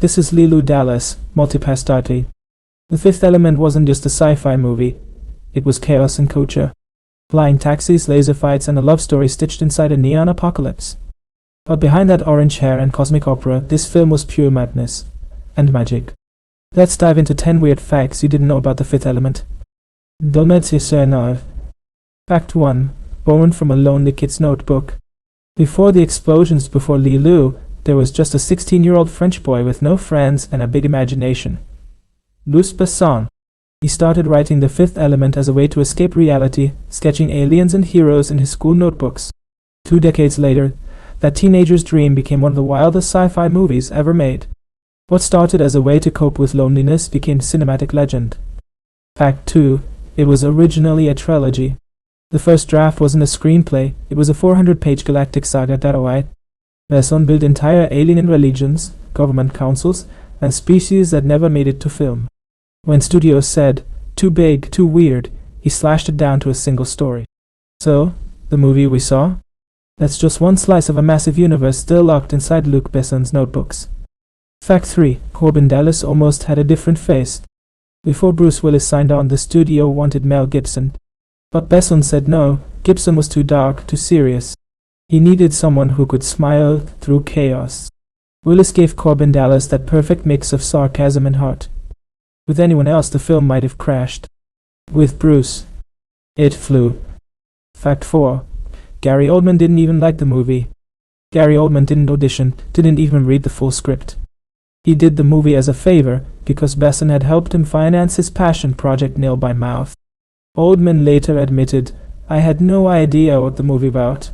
This is Luc Dallas, Multipass started. The Fifth Element wasn't just a sci-fi movie. It was chaos and couture. Flying taxis, laser fights, and a love story stitched inside a neon apocalypse. But behind that orange hair and cosmic opera, this film was pure madness. And magic. Let's dive into 10 weird facts you didn't know about the Fifth Element. Fact 1. Born from a lonely kid's notebook. Before the explosions before Leeloo, there was just a 16-year-old French boy with no friends and a big imagination. Luc Besson. He started writing The Fifth Element as a way to escape reality, sketching aliens and heroes in his school notebooks. 2 decades later, that teenager's dream became one of the wildest sci-fi movies ever made. What started as a way to cope with loneliness became cinematic legend. Fact 2. It was originally a trilogy. The first draft wasn't a screenplay, it was a 400-page galactic saga that Besson built entire alien religions, government councils, and species that never made it to film. When studios said, too big, too weird, he slashed it down to a single story. So, the movie we saw? That's just one slice of a massive universe still locked inside Luc Besson's notebooks. Fact 3. Corbin Dallas almost had a different face. Before Bruce Willis signed on, the studio wanted Mel Gibson. But Besson said no, Gibson was too dark, too serious. He needed someone who could smile through chaos. Willis gave Corbin Dallas that perfect mix of sarcasm and heart. With anyone else, the film might have crashed. With Bruce, it flew. Fact 4. Gary Oldman didn't even like the movie. Gary Oldman didn't audition, didn't even read the full script. He did the movie as a favor, because Besson had helped him finance his passion project Nail by Mouth. Oldman later admitted, I had no idea what the movie about.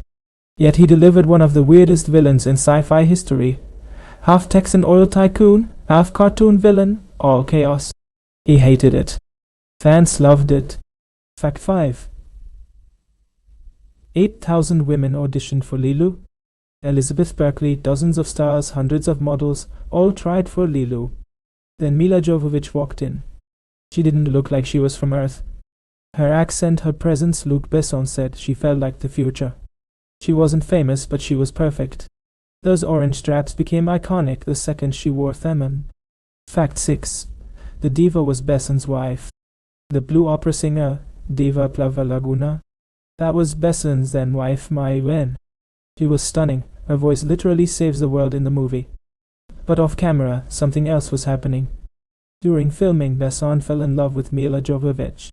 Yet he delivered one of the weirdest villains in sci-fi history. Half Texan oil tycoon, half cartoon villain, all chaos. He hated it. Fans loved it. Fact 5. 8,000 women auditioned for Leeloo. Elizabeth Berkley, dozens of stars, hundreds of models, all tried for Leeloo. Then Mila Jovovich walked in. She didn't look like she was from Earth. Her accent, her presence, Luc Besson said, she felt like the future. She wasn't famous, but she was perfect. Those orange straps became iconic the second she wore them. Fact 6. The Diva was Besson's wife. The blue opera singer, Diva Plava Laguna. That was Besson's then wife, Mai Wen. She was stunning, her voice literally saves the world in the movie. But off camera, something else was happening. During filming, Besson fell in love with Mila Jovovich.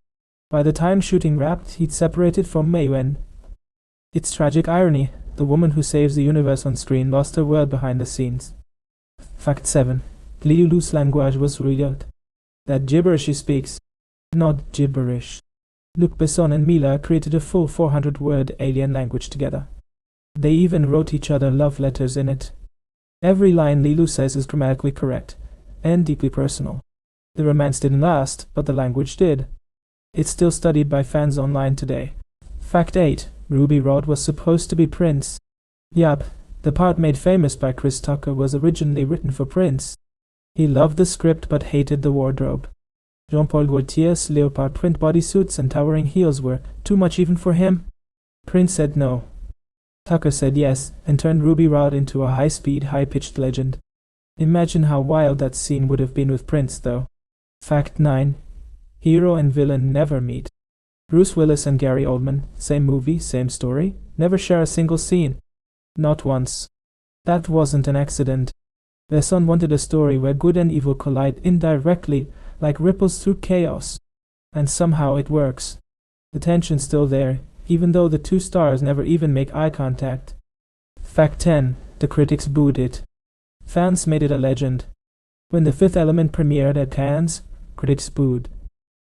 By the time shooting wrapped, he'd separated from Mai Wen. It's tragic irony, the woman who saves the universe on screen lost her world behind the scenes. Fact 7. Leeloo's language was weird. That gibberish he speaks. Not gibberish. Luc Besson and Mila created a full 400-word alien language together. They even wrote each other love letters in it. Every line Leeloo says is grammatically correct, and deeply personal. The romance didn't last, but the language did. It's still studied by fans online today. Fact 8. Ruby Rhod was supposed to be Prince. Yup, the part made famous by Chris Tucker was originally written for Prince. He loved the script but hated the wardrobe. Jean-Paul Gaultier's leopard print bodysuits and towering heels were too much even for him. Prince said no. Tucker said yes, and turned Ruby Rhod into a high-speed, high-pitched legend. Imagine how wild that scene would have been with Prince, though. Fact 9. Hero and villain never meet. Bruce Willis and Gary Oldman, same movie, same story, never share a single scene. Not once. That wasn't an accident. Besson wanted a story where good and evil collide indirectly, like ripples through chaos. And somehow it works. The tension's still there, even though the two stars never even make eye contact. Fact 10. The critics booed it. Fans made it a legend. When The Fifth Element premiered at Cannes, critics booed.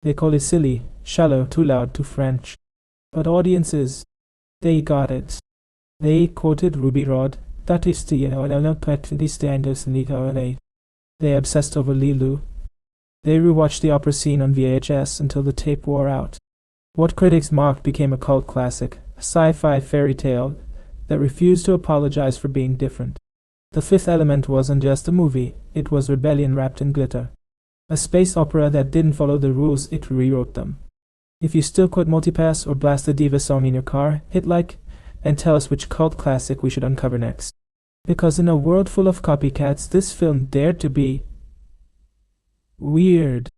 They called it silly, shallow, too loud, too French. But audiences, they got it. They quoted Ruby Rhod, that is the They obsessed over Leeloo. They rewatched the opera scene on VHS until the tape wore out. What critics mocked became a cult classic, a sci-fi fairy tale that refused to apologize for being different. The Fifth Element wasn't just a movie, it was rebellion wrapped in glitter. A space opera that didn't follow the rules, it rewrote them. If you still quote Multipass or blast the Diva song in your car, hit like, and tell us which cult classic we should uncover next. Because in a world full of copycats, this film dared to be weird.